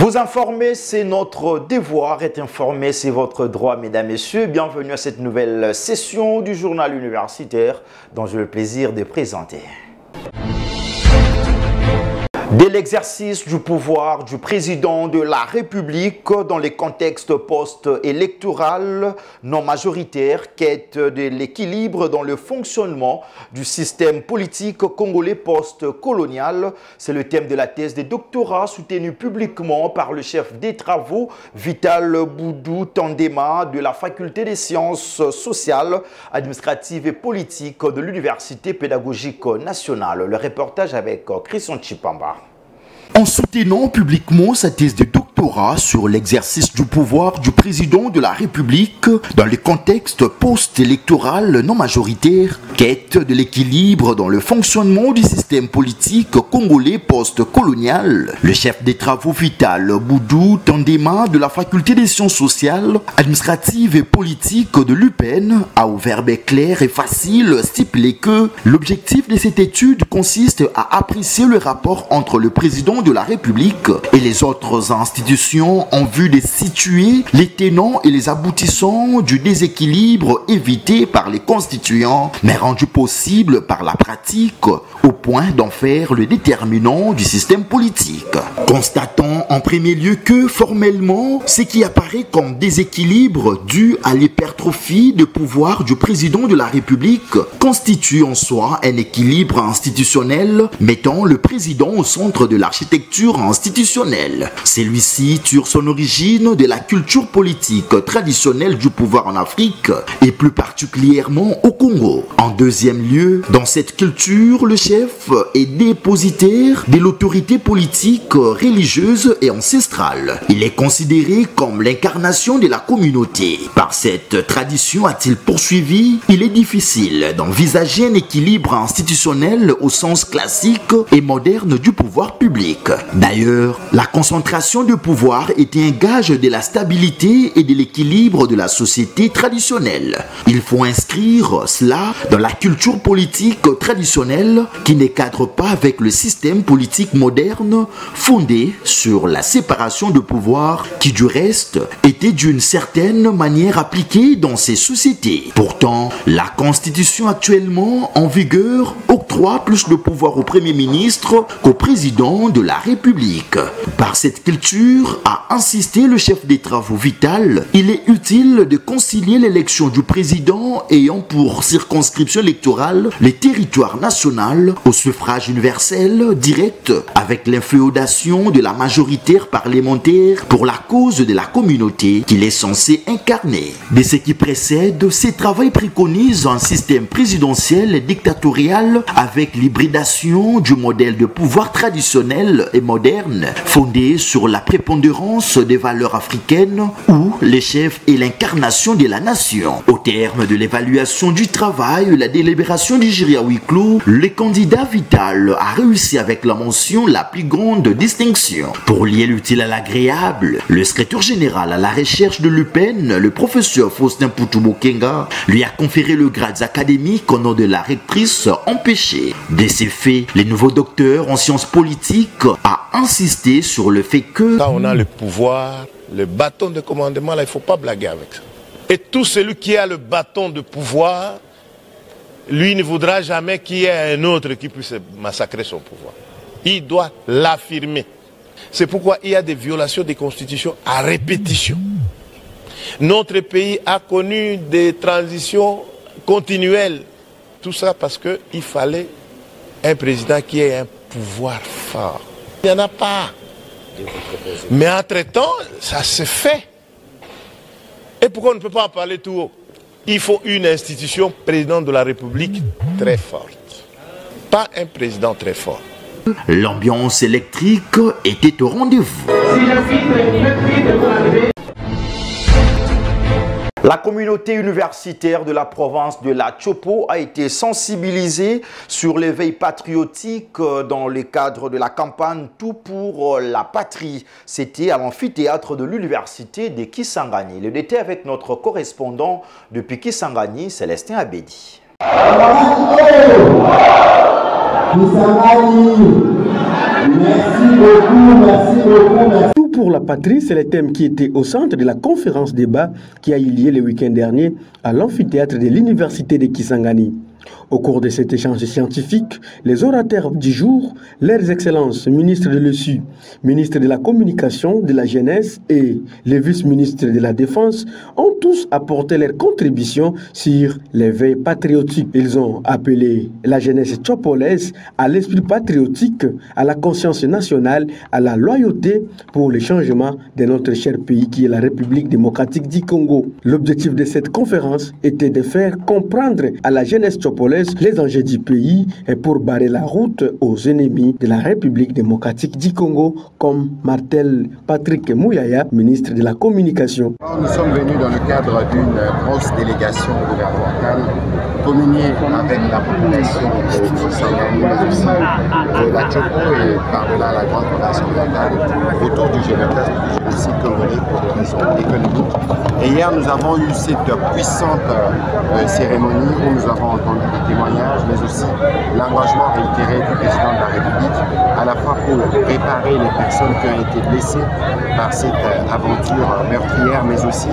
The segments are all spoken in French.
Vous informer, c'est notre devoir. Être informé, c'est votre droit, mesdames, messieurs. Bienvenue à cette nouvelle session du journal universitaire dont j'ai le plaisir de présenter. Dès l'exercice du pouvoir du président de la République dans les contextes post-électoral non majoritaires, quête de l'équilibre dans le fonctionnement du système politique congolais post-colonial, c'est le thème de la thèse de doctorat soutenue publiquement par le chef des travaux Vital Boudou Tandema de la faculté des sciences sociales, administratives et politiques de l'Université pédagogique nationale. Le reportage avec Christian Chipamba. En soutenant publiquement sa thèse de doctorat sur l'exercice du pouvoir du président de la République dans le contexte post-électoral non majoritaire, quête de l'équilibre dans le fonctionnement du système politique congolais post-colonial, le chef des travaux Vital Boudou Tandema de la faculté des sciences sociales, administratives et politiques de l'UPN a au verbe clair et facile stipulé que l'objectif de cette étude consiste à apprécier le rapport entre le président de la République et les autres institutions en vue de situer les tenants et les aboutissants du déséquilibre évité par les constituants, mais rendu possible par la pratique au point d'en faire le déterminant du système politique. Constatons en premier lieu que, formellement, ce qui apparaît comme déséquilibre dû à l'hypertrophie de pouvoir du président de la République constitue en soi un équilibre institutionnel mettant le président au centre de l'architecture institutionnelle. Celui-ci tire son origine de la culture politique traditionnelle du pouvoir en Afrique et plus particulièrement au Congo. En deuxième lieu, dans cette culture, le chef est dépositaire de l'autorité politique, religieuse et ancestrale. Il est considéré comme l'incarnation de la communauté. Par cette tradition, a-t-il poursuivi, il est difficile d'envisager un équilibre institutionnel au sens classique et moderne du pouvoir public. D'ailleurs, la concentration de pouvoir était un gage de la stabilité et de l'équilibre de la société traditionnelle. Il faut inscrire cela dans la culture politique traditionnelle qui ne cadre pas avec le système politique moderne fondé sur la séparation de pouvoir qui du reste était d'une certaine manière appliquée dans ces sociétés. Pourtant, la constitution actuellement en vigueur octroie plus de pouvoir au Premier ministre qu'au président de la République. Par cette culture, a insisté le chef des travaux Vital, il est utile de concilier l'élection du président ayant pour circonscription électorale le territoire national au suffrage universel direct avec l'inféodation de la majoritaire parlementaire pour la cause de la communauté qu'il est censé incarner. De ce qui précède, ces travaux préconisent un système présidentiel et dictatorial avec l'hybridation du modèle de pouvoir traditionnel et moderne, fondé sur la prépondérance des valeurs africaines où le chef est l'incarnation de la nation. Au terme de l'évaluation du travail, la délibération du jury à huis clos, le candidat Vital a réussi avec la mention la plus grande distinction. Pour lier l'utile à l'agréable, le secrétaire général à la recherche de l'UPN, le professeur Faustin Poutou-Bokenga, lui a conféré le grade académique au nom de la rectrice empêchée. De ces faits, les nouveaux docteurs en sciences politiques a insisté sur le fait que quand on a le pouvoir, le bâton de commandement, là, il ne faut pas blaguer avec ça. Et tout celui qui a le bâton de pouvoir, lui ne voudra jamais qu'il y ait un autre qui puisse massacrer son pouvoir. Il doit l'affirmer. C'est pourquoi il y a des violations des constitutions à répétition. Notre pays a connu des transitions continuelles. Tout ça parce qu'il fallait un président qui ait un pouvoir fort. Il n'y en a pas. Mais entre-temps, ça se fait. Et pourquoi on ne peut pas en parler tout haut? Il faut une institution, président de la République, très forte. Pas un président très fort. L'ambiance électrique était au rendez-vous. La communauté universitaire de la province de la Chopo a été sensibilisée sur l'éveil patriotique dans le cadre de la campagne Tout pour la patrie. C'était à l'amphithéâtre de l'université de Kisangani. Le détail avec notre correspondant depuis Kisangani, Célestin Abedi. Merci beaucoup, merci beaucoup. pour la patrie, c'est le thème qui était au centre de la conférence débat qui a eu lieu le week-end dernier à l'amphithéâtre de l'université de Kisangani. Au cours de cet échange scientifique, les orateurs du jour, leurs excellences, ministre de l'ESU, ministre de la Communication, de la Jeunesse et les vice-ministres de la Défense, ont tous apporté leur contribution sur l'éveil patriotique. Ils ont appelé la jeunesse tchopolaise à l'esprit patriotique, à la conscience nationale, à la loyauté pour le changement de notre cher pays qui est la République démocratique du Congo. L'objectif de cette conférence était de faire comprendre à la jeunesse tchopolaise les enjeux du pays et pour barrer la route aux ennemis de la République démocratique du Congo, comme martèle Patrick Mouyaya, ministre de la Communication. Nous sommes venus dans le cadre d'une grosse délégation gouvernementale communier avec la population de Kisangani, mais aussi de la Tchopo et par-delà la grande population locale autour du génocide congolais pour des raisons économiques. Et hier, nous avons eu cette puissante cérémonie où nous avons entendu des témoignages, mais aussi l'engagement réitéré du président de la République, à la fois pour réparer les personnes qui ont été blessées par cette aventure meurtrière, mais aussi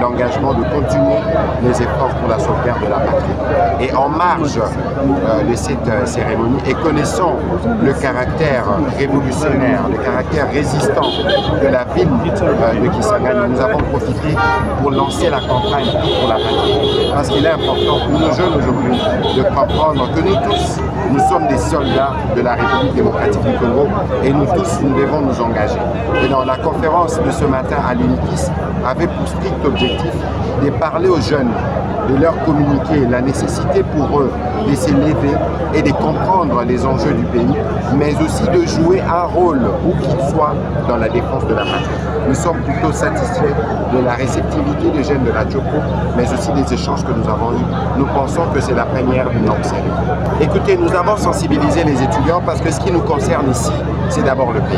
l'engagement de continuer les efforts pour la sauvegarde de la patrie. Et en marge de cette cérémonie, et connaissant le caractère révolutionnaire, le caractère résistant de la ville de Kisangani, nous avons profité pour lancer la campagne pour la patrie. Parce qu'il est important pour nos jeunes aujourd'hui de comprendre que nous tous, nous sommes des soldats de la République démocratique du Congo et nous tous, nous devons nous engager. Et dans la conférence de ce matin à l'UNIKIS avait pour strict objectif de parler aux jeunes, de leur communiquer la nécessité pour eux de s'élever et de comprendre les enjeux du pays, mais aussi de jouer un rôle, où qu'il soit, dans la défense de la patrie. Nous sommes plutôt satisfaits de la réceptivité des jeunes de la Tchopo, mais aussi des échanges que nous avons eus. Nous pensons que c'est la première d'une longue série. Écoutez, nous avons sensibilisé les étudiants parce que ce qui nous concerne ici, c'est d'abord le pays.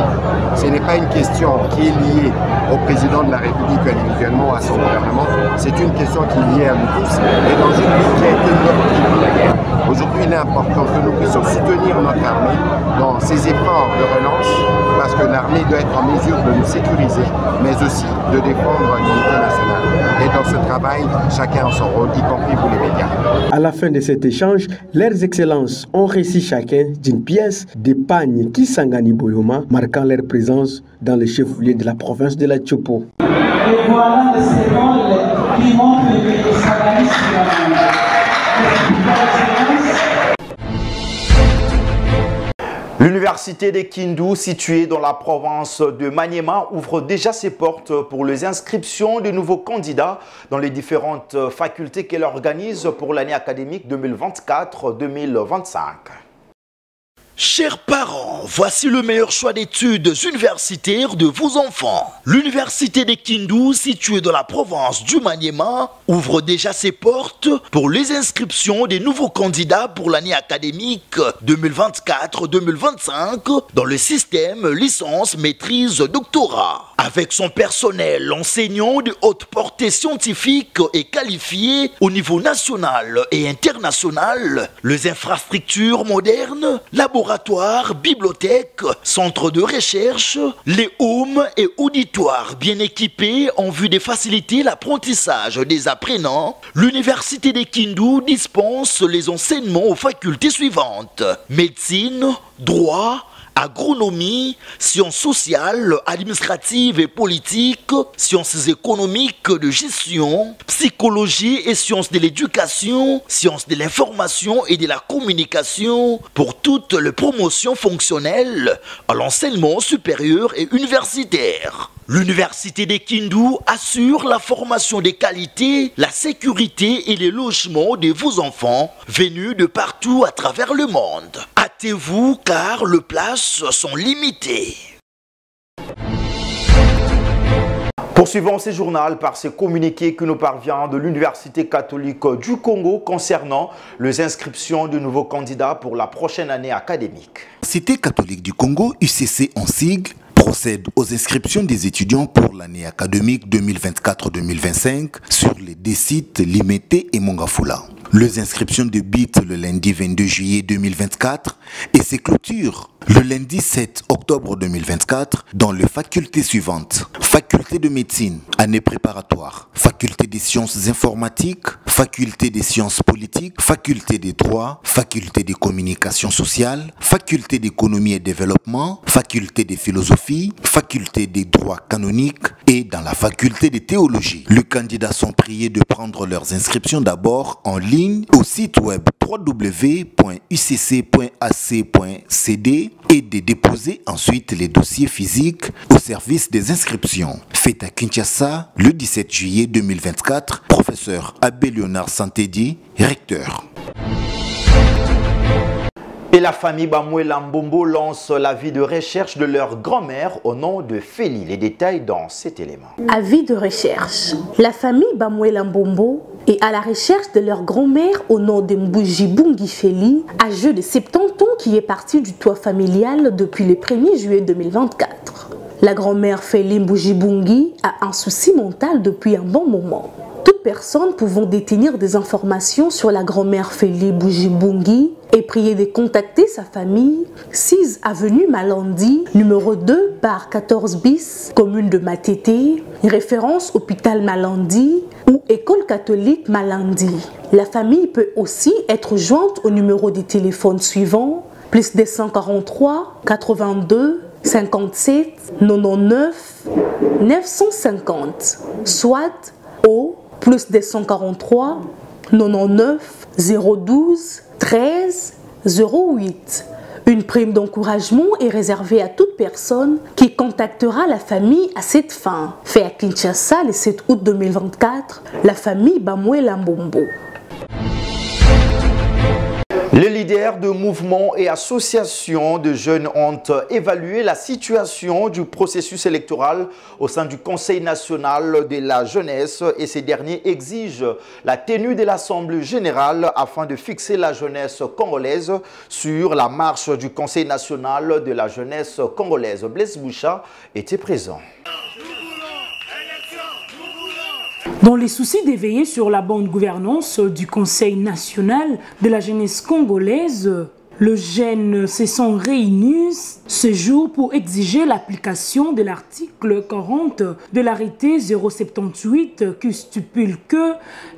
Ce n'est pas une question qui est liée au président de la République individuellement ou à son gouvernement, c'est une question qui est liée à nous tous et dans une vie qui a été meurtrie de la guerre. Aujourd'hui, il est important que nous puissions soutenir notre armée dans ses efforts de relance parce que l'armée doit être en mesure de nous sécuriser, mais aussi de défendre l'unité nationale. Et dans ce travail, chacun a son rôle, y compris vous les médias. À la fin de cet échange, leurs excellences ont récit chacun d'une pièce d'épargne Kisangani Boyoma, marquant leur présence dans le chef-lieu de la province de la Tchopo. Et voilà les symboles qui montrent que Kisangani L'université de Kindu, située dans la province de Maniema, ouvre déjà ses portes pour les inscriptions de nouveaux candidats dans les différentes facultés qu'elle organise pour l'année académique 2024-2025. Chers parents, voici le meilleur choix d'études universitaires de vos enfants. L'université de Kindu, située dans la province du Maniema, ouvre déjà ses portes pour les inscriptions des nouveaux candidats pour l'année académique 2024-2025 dans le système licence, maîtrise, doctorat. Avec son personnel enseignant de haute portée scientifique et qualifié au niveau national et international, les infrastructures modernes, laboratoires, bibliothèques, centres de recherche, les homes et auditoires bien équipés en vue de faciliter l'apprentissage des apprenants, l'université de Kindu dispense les enseignements aux facultés suivantes: médecine, droit, agronomie, sciences sociales, administratives et politiques, sciences économiques de gestion, psychologie et sciences de l'éducation, sciences de l'information et de la communication pour toutes les promotions fonctionnelles à l'enseignement supérieur et universitaire. L'université de Kindu assure la formation de qualité, la sécurité et le logement de vos enfants venus de partout à travers le monde. Hâtez-vous car les places sont limitées. Poursuivons ce journal par ce communiqué qui nous parvient de l'Université catholique du Congo concernant les inscriptions de nouveaux candidats pour la prochaine année académique. L'Université catholique du Congo, UCC en sigle, procède aux inscriptions des étudiants pour l'année académique 2024-2025 sur les deux sites Limete et Mongafula. Les inscriptions débutent le lundi 22 juillet 2024 et se clôturent le lundi 7 octobre 2024 dans les facultés suivantes. Faculté de médecine, année préparatoire. Faculté des sciences informatiques, faculté des sciences politiques, faculté des droits, faculté des communications sociales, faculté d'économie et développement, faculté de philosophie, faculté des droits canoniques et dans la faculté de théologie. Les candidats sont priés de prendre leurs inscriptions d'abord en ligne au site web www.ucc.ac.cd et de déposer ensuite les dossiers physiques au service des inscriptions. Fait à Kinshasa le 17 juillet 2024, professeur Abbé Léonard Santedi, recteur. Et la famille Bamouela Mbombo lance l'avis de recherche de leur grand-mère au nom de Féli. Les détails dans cet élément. Avis de recherche. La famille Bamouela Mbombo est à la recherche de leur grand-mère au nom de Mbujibungi Féli, âgée de 70 ans, qui est partie du toit familial depuis le 1er juillet 2024. La grand-mère Féli Mbujibungi a un souci mental depuis un bon moment. Toute personne pouvant détenir des informations sur la grand-mère Féli Mbujibungi est priée de contacter sa famille, 6 avenue Malandi, numéro 2 par 14 bis, commune de Matete, référence hôpital Malandi ou école catholique Malandi. La famille peut aussi être jointe au numéro de téléphone suivant, plus 243 82 57 99 950, soit au plus 243 99 012 13 08. Une prime d'encouragement est réservée à toute personne qui contactera la famille à cette fin. Fait à Kinshasa le 7 août 2024, la famille Bamouela Mbombo. Les leaders de mouvements et associations de jeunes ont évalué la situation du processus électoral au sein du Conseil national de la jeunesse et ces derniers exigent la tenue de l'Assemblée générale afin de fixer la jeunesse congolaise sur la marche du Conseil national de la jeunesse congolaise. Blaise Boucha était présent. Dans les soucis d'éveiller sur la bonne gouvernance du Conseil national de la jeunesse congolaise, les jeunes se sont réunis ce jour pour exiger l'application de l'article 40 de l'arrêté 078 qui stipule que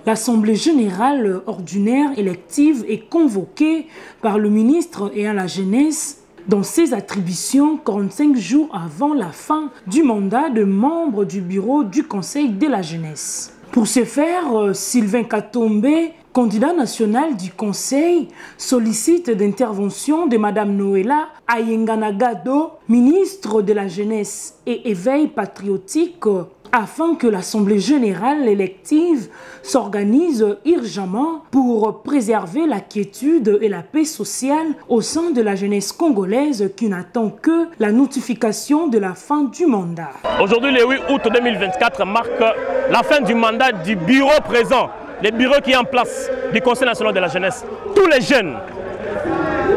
l'Assemblée générale ordinaire élective est convoquée par le ministre ayant la jeunesse dans ses attributions 45 jours avant la fin du mandat de membre du bureau du Conseil de la jeunesse. Pour ce faire, Sylvain Katombe, candidat national du Conseil, sollicite d'intervention de Mme Noëlla Ayenganagado, ministre de la Jeunesse et Éveil patriotique, afin que l'Assemblée générale élective s'organise urgemment pour préserver la quiétude et la paix sociale au sein de la jeunesse congolaise qui n'attend que la notification de la fin du mandat. Aujourd'hui, le 8 août 2024 marque la fin du mandat du bureau présent, le bureau qui est en place du Conseil national de la jeunesse. Tous les jeunes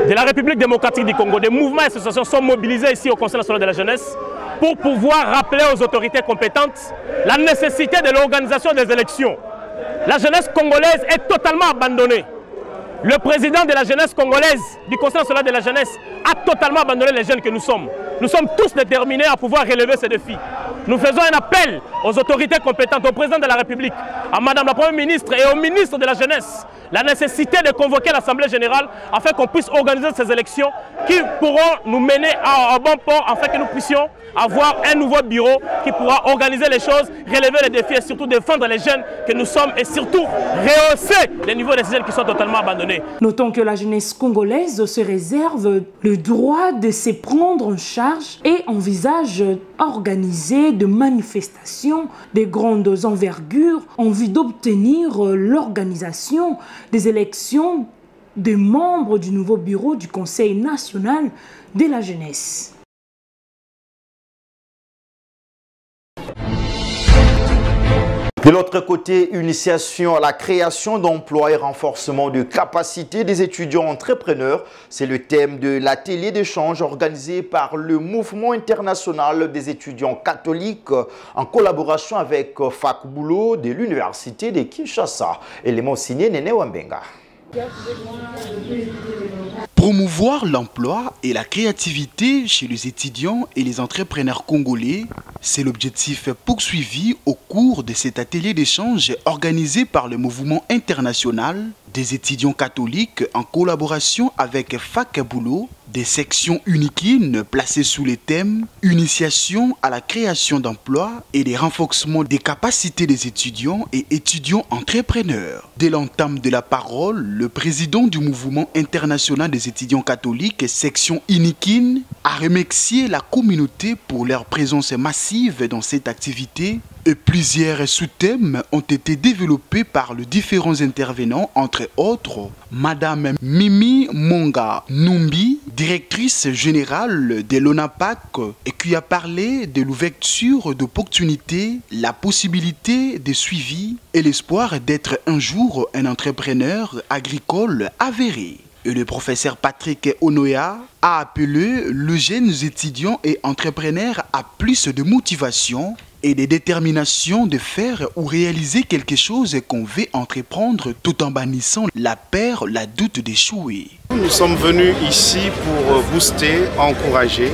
de la République démocratique du Congo, des mouvements et associations sont mobilisés ici au Conseil national de la jeunesse pour pouvoir rappeler aux autorités compétentes la nécessité de l'organisation des élections. La jeunesse congolaise est totalement abandonnée. Le président de la jeunesse congolaise, du Conseil national de la jeunesse, a totalement abandonné les jeunes que nous sommes. Nous sommes tous déterminés à pouvoir relever ces défis. Nous faisons un appel aux autorités compétentes, au président de la République, à Madame la Première ministre et au ministre de la Jeunesse, la nécessité de convoquer l'Assemblée générale afin qu'on puisse organiser ces élections qui pourront nous mener à bon port afin que nous puissions avoir un nouveau bureau qui pourra organiser les choses, relever les défis et surtout défendre les jeunes que nous sommes et surtout rehausser les niveaux des jeunes qui sont totalement abandonnés. Notons que la jeunesse congolaise se réserve le droit de se prendre en charge et envisage organiser de manifestations de grandes envergures en vue d'obtenir l'organisation des élections des membres du nouveau bureau du Conseil national de la jeunesse. De l'autre côté, initiation à la création d'emplois et renforcement de capacités des étudiants entrepreneurs. C'est le thème de l'atelier d'échange organisé par le Mouvement international des étudiants catholiques en collaboration avec Fac Boulot de l'Université de Kinshasa. Élément signé Nene Wambenga. Promouvoir l'emploi et la créativité chez les étudiants et les entrepreneurs congolais, c'est l'objectif poursuivi au cours de cet atelier d'échange organisé par le Mouvement international des étudiants catholiques en collaboration avec Fac Boulot, des sections uniquines placées sous les thèmes initiation à la création d'emplois et des renforcements des capacités des étudiants et étudiants entrepreneurs. Dès l'entame de la parole, le président du Mouvement international des étudiants catholiques, section uniquine, a remercié la communauté pour leur présence massive dans cette activité. Et plusieurs sous-thèmes ont été développés par les différents intervenants, entre autres Madame Mimi Monga Numbi, directrice générale de l'ONAPAC, et qui a parlé de l'ouverture d'opportunités, la possibilité de suivi et l'espoir d'être un jour un entrepreneur agricole avéré. Et le professeur Patrick Onoya a appelé les jeunes étudiants et entrepreneurs à plus de motivation et de détermination de faire ou réaliser quelque chose qu'on veut entreprendre tout en bannissant la peur, la doute d'échouer. Nous sommes venus ici pour booster, encourager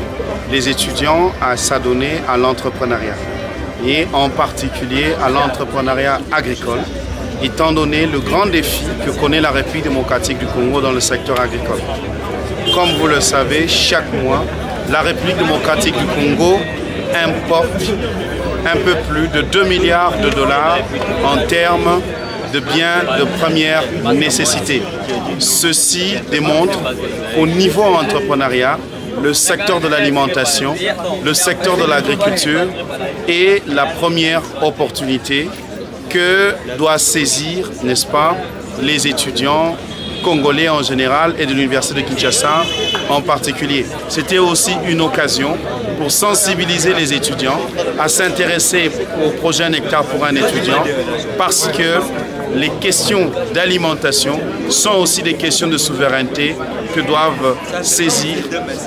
les étudiants à s'adonner à l'entrepreneuriat et en particulier à l'entrepreneuriat agricole, étant donné le grand défi que connaît la République démocratique du Congo dans le secteur agricole. Comme vous le savez, chaque mois, la République démocratique du Congo importe un peu plus de 2 milliards de dollars en termes de biens de première nécessité. Ceci démontre qu'au niveau entrepreneuriat, le secteur de l'alimentation, le secteur de l'agriculture est la première opportunité que doivent saisir, n'est-ce pas, les étudiants congolais en général et de l'Université de Kinshasa en particulier. C'était aussi une occasion pour sensibiliser les étudiants à s'intéresser au projet Un hectare pour un étudiant parce que les questions d'alimentation sont aussi des questions de souveraineté que doivent saisir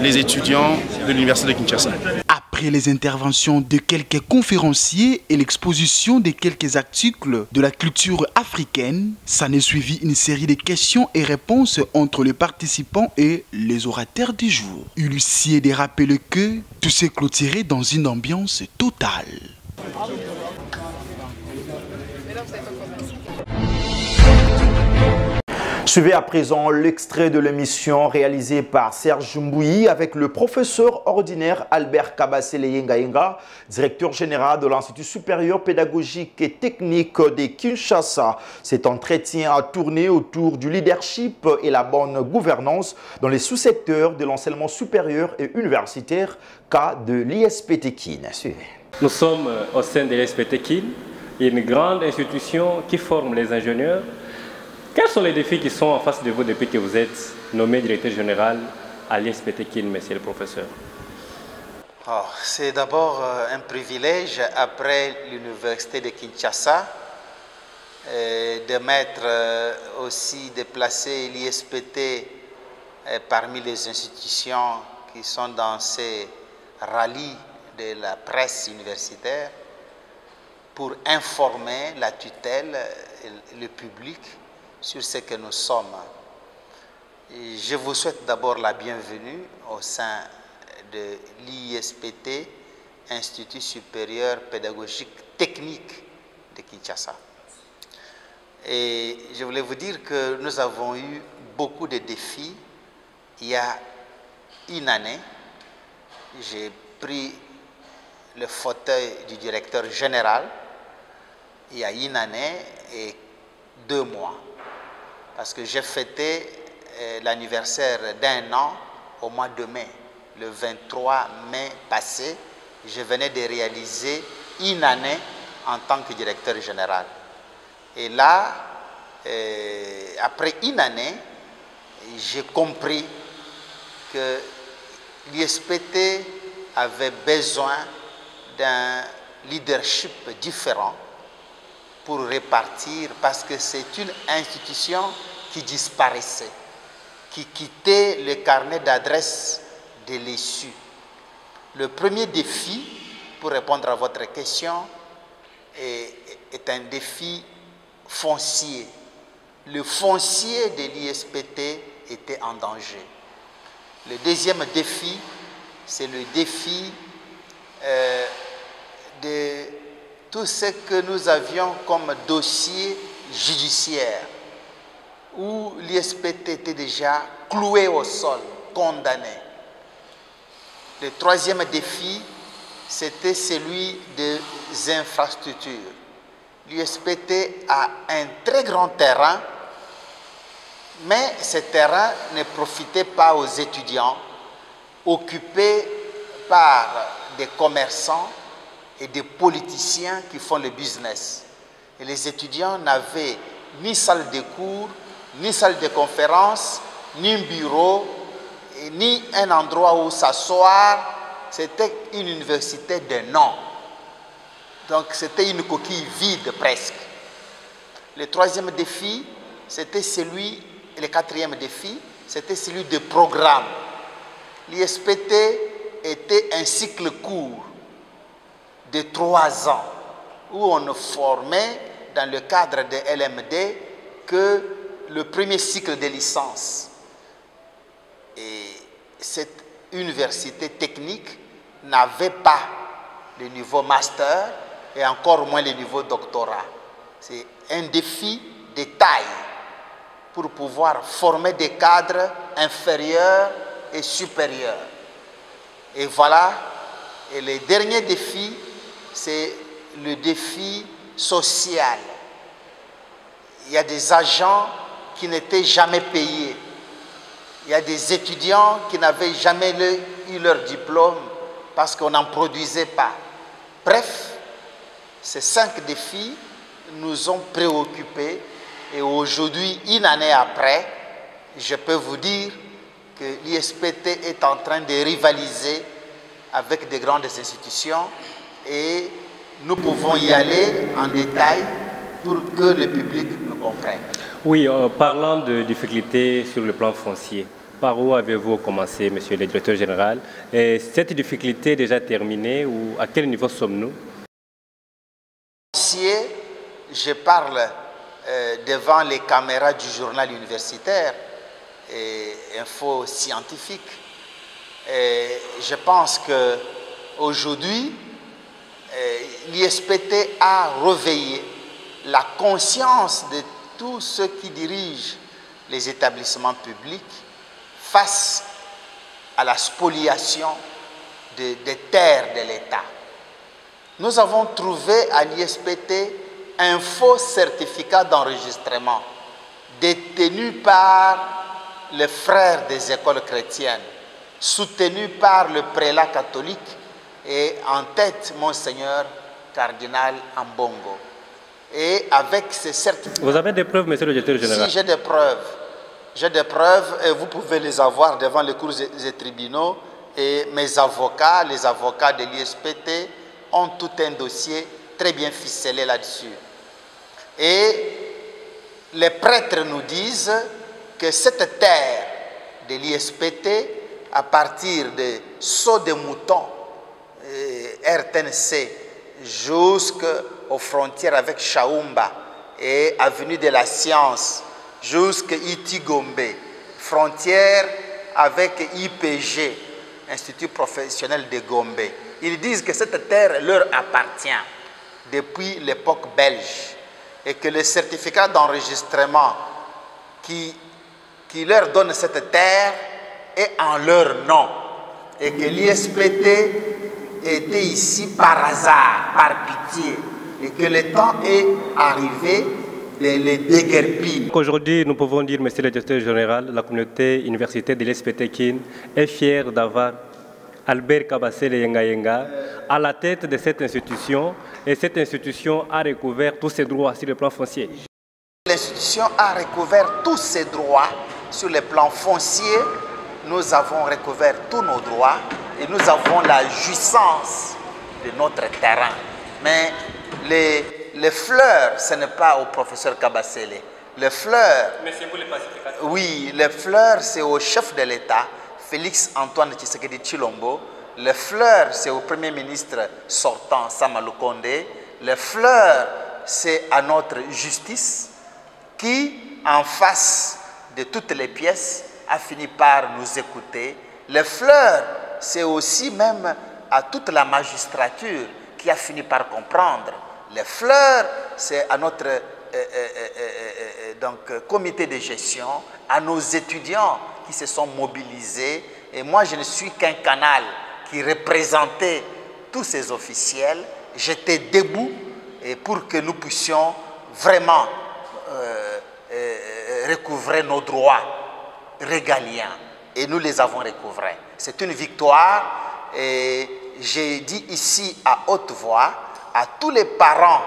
les étudiants de l'Université de Kinshasa. Après les interventions de quelques conférenciers et l'exposition de quelques articles de la culture africaine, s'en est suivi une série de questions et réponses entre les participants et les orateurs du jour. Il est de rappeler que tout s'est clôturé dans une ambiance totale. Suivez à présent l'extrait de l'émission réalisée par Serge Mbouyi avec le professeur ordinaire Albert Kabasele Yenga, directeur général de l'Institut supérieur pédagogique et technique de Kinshasa. Cet entretien a tourné autour du leadership et la bonne gouvernance dans les sous-secteurs de l'enseignement supérieur et universitaire cas de l'ISP Tekin. Suivez. Nous sommes au sein de l'ISP Tekin, une grande institution qui forme les ingénieurs. Quels sont les défis qui sont en face de vous depuis que vous êtes nommé directeur général à l'ISP Tekin, monsieur le professeur? C'est d'abord un privilège, après l'université de Kinshasa, de mettre aussi, de placer l'ISPT parmi les institutions qui sont dans ces rallyes de la presse universitaire pour informer la tutelle et le public sur ce que nous sommes. Et je vous souhaite d'abord la bienvenue au sein de l'ISPT, Institut supérieur pédagogique technique de Kinshasa. Et je voulais vous dire que nous avons eu beaucoup de défis. Il y a une année, j'ai pris le fauteuil du directeur général. Il y a une année et 2 mois. Parce que j'ai fêté l'anniversaire d'1 an au mois de mai. Le 23 mai passé, je venais de réaliser une année en tant que directeur général. Et là, après une année, j'ai compris que l'ISPT avait besoin d'un leadership différent pour répartir, parce que c'est une institution qui disparaissait, qui quittait le carnet d'adresse de l'issue. Le premier défi, pour répondre à votre question, est un défi foncier. Le foncier de l'ISPT était en danger. Le deuxième défi, c'est le défi de tout ce que nous avions comme dossier judiciaire, où l'ISPT était déjà cloué au sol, condamné. Le troisième défi, c'était celui des infrastructures. L'ISPT a un très grand terrain, mais ce terrain ne profitait pas aux étudiants, occupés par des commerçants et des politiciens qui font le business. Et les étudiants n'avaient ni salle de cours, ni salle de conférence, ni bureau, ni un endroit où s'asseoir. C'était une université de nom. Donc c'était une coquille vide presque. Le troisième défi, c'était celui, et le quatrième défi, c'était celui de programme. L'ISPT était un cycle court de 3 ans, où on ne formait dans le cadre de LMD que le premier cycle de licence. Et cette université technique n'avait pas le niveau master et encore moins le niveau doctorat. C'est un défi de taille pour pouvoir former des cadres inférieurs et supérieurs. Et voilà, et le dernier défi, c'est le défi social. Il y a des agents qui n'étaient jamais payés. Il y a des étudiants qui n'avaient jamais eu leur diplôme parce qu'on n'en produisait pas. Bref, ces 5 défis nous ont préoccupés et aujourd'hui, une année après, je peux vous dire que l'ISPT est en train de rivaliser avec des grandes institutions et nous pouvons y aller en détail pour que le public nous comprenne. Oui, parlant de difficultés sur le plan foncier, par où avez-vous commencé, monsieur le directeur général? Et cette difficulté est déjà terminée ou à quel niveau sommes-nous? Je parle devant les caméras du journal universitaire et Info Scientifique. Et je pense qu'aujourd'hui, l'ISPT a réveillé la conscience de tous ceux qui dirigent les établissements publics face à la spoliation des terres de l'État. Nous avons trouvé à l'ISPT un faux certificat d'enregistrement détenu par les frères des écoles chrétiennes, soutenu par le prélat catholique et en tête Monseigneur Cardinal Ambongo. Et avec ces certificats... Vous avez des preuves, monsieur le directeur général? Si, j'ai des preuves. J'ai des preuves et vous pouvez les avoir devant les cours des tribunaux. Et mes avocats, les avocats de l'ISPT, ont tout un dossier très bien ficelé là-dessus. Et les prêtres nous disent que cette terre de l'ISPT, à partir de Saut des Moutons, RTNC, jusqu'aux frontières avec Chaoumba et Avenue de la Science, jusqu'à Itigombe, frontière avec IPG, Institut professionnel de Gombe. Ils disent que cette terre leur appartient depuis l'époque belge et que le certificat d'enregistrement qui leur donne cette terre est en leur nom et que l'ISPT était ici par hasard, par pitié, et que le temps est arrivé de les déguerpir. Aujourd'hui, nous pouvons dire, monsieur le directeur général, la communauté universitaire de l'ISPT Kin est fière d'avoir Albert Kabasele Yenga à la tête de cette institution, et cette institution a recouvert tous ses droits sur le plan foncier. L'institution a recouvert tous ses droits sur le plan foncier. Nous avons recouvert tous nos droits et nous avons la jouissance de notre terrain. Mais les fleurs, ce n'est pas au professeur Kabasele. Les fleurs, mais c'est vous les pacificateurs. Oui, les fleurs, c'est au chef de l'État, Félix Antoine Tshisekedi Tshilombo. Les fleurs, c'est au Premier ministre sortant, Sama Lukonde. Les fleurs, c'est à notre justice qui, en face de toutes les pièces, a fini par nous écouter. Les fleurs, c'est aussi même à toute la magistrature qui a fini par comprendre. Les fleurs, c'est à notre comité de gestion, à nos étudiants qui se sont mobilisés. Et moi, je ne suis qu'un canal qui représentait tous ces officiels. J'étais debout et pour que nous puissions vraiment recouvrer nos droits régaliens. Et nous les avons recouvrés. C'est une victoire et j'ai dit ici à haute voix à tous les parents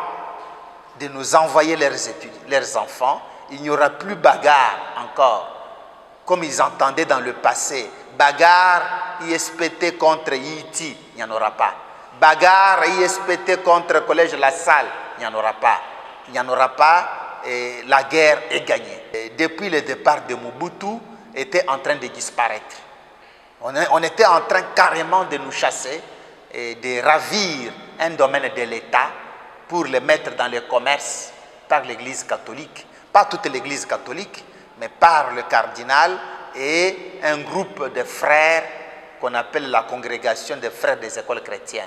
de nous envoyer leurs enfants. Il n'y aura plus bagarre encore, comme ils entendaient dans le passé. Bagarre ISPT contre IIT, il n'y en aura pas. Bagarre ISPT contre Collège La Salle, il n'y en aura pas. Il n'y en aura pas et la guerre est gagnée. Et depuis le départ de Mobutu, était en train de disparaître. On était en train carrément de nous chasser et de ravir un domaine de l'État pour le mettre dans le commerce par l'Église catholique. Pas toute l'Église catholique, mais par le cardinal et un groupe de frères qu'on appelle la congrégation des frères des écoles chrétiennes.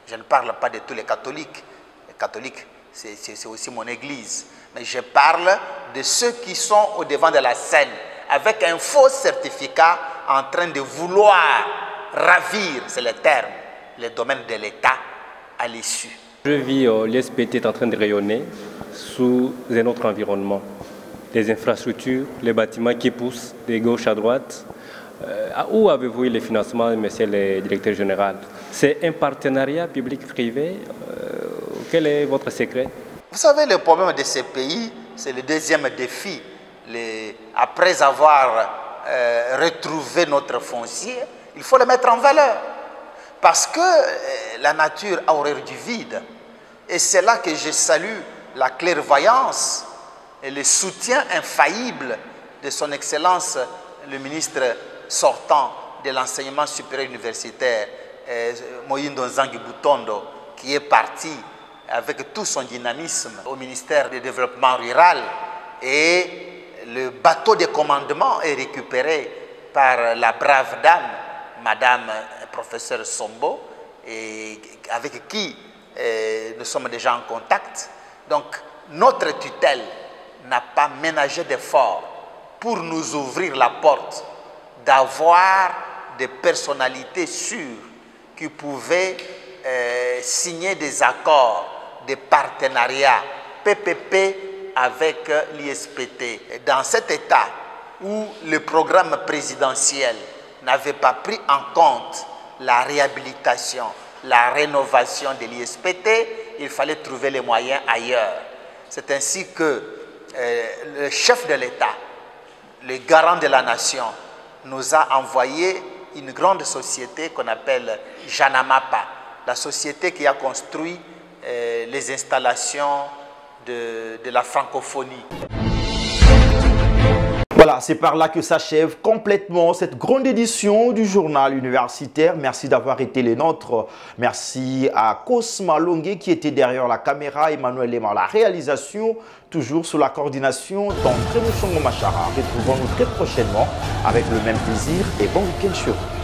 Je ne parle pas de tous les catholiques. Les catholiques, c'est aussi mon église. Mais je parle de ceux qui sont au devant de la scène avec un faux certificat en train de vouloir ravir, c'est le terme, le domaine de l'État à l'issue. Je vis, l'ISPT est en train de rayonner sous un autre environnement. Les infrastructures, les bâtiments qui poussent de gauche à droite. Où avez-vous eu les financements, monsieur le directeur général? C'est un partenariat public-privé. Quel est votre secret? Vous savez, le problème de ces pays, c'est le deuxième défi. Après avoir retrouvé notre foncier, il faut le mettre en valeur. Parce que la nature a horreur du vide. Et c'est là que je salue la clairvoyance et le soutien infaillible de son Excellence, le ministre sortant de l'enseignement supérieur universitaire, Moyindo Nzangi Butondo, qui est parti avec tout son dynamisme au ministère du Développement rural. Et le bateau de commandement est récupéré par la brave dame, Madame Professeur Sombo, et avec qui nous sommes déjà en contact. Donc, notre tutelle n'a pas ménagé d'efforts pour nous ouvrir la porte d'avoir des personnalités sûres qui pouvaient signer des accords, des partenariats PPP avec l'ISPT. Dans cet état où le programme présidentiel n'avait pas pris en compte la réhabilitation, la rénovation de l'ISPT, il fallait trouver les moyens ailleurs. C'est ainsi que le chef de l'État, le garant de la nation, nous a envoyé une grande société qu'on appelle Janamapa, la société qui a construit les installations de la francophonie. Voilà, c'est par là que s'achève complètement cette grande édition du journal universitaire. Merci d'avoir été les nôtres. Merci à Cosma Longue qui était derrière la caméra, Emmanuel Lema la réalisation, toujours sous la coordination d'André Mouchongo Machara. Retrouvons-nous très prochainement avec le même plaisir et bon week-end sur vous.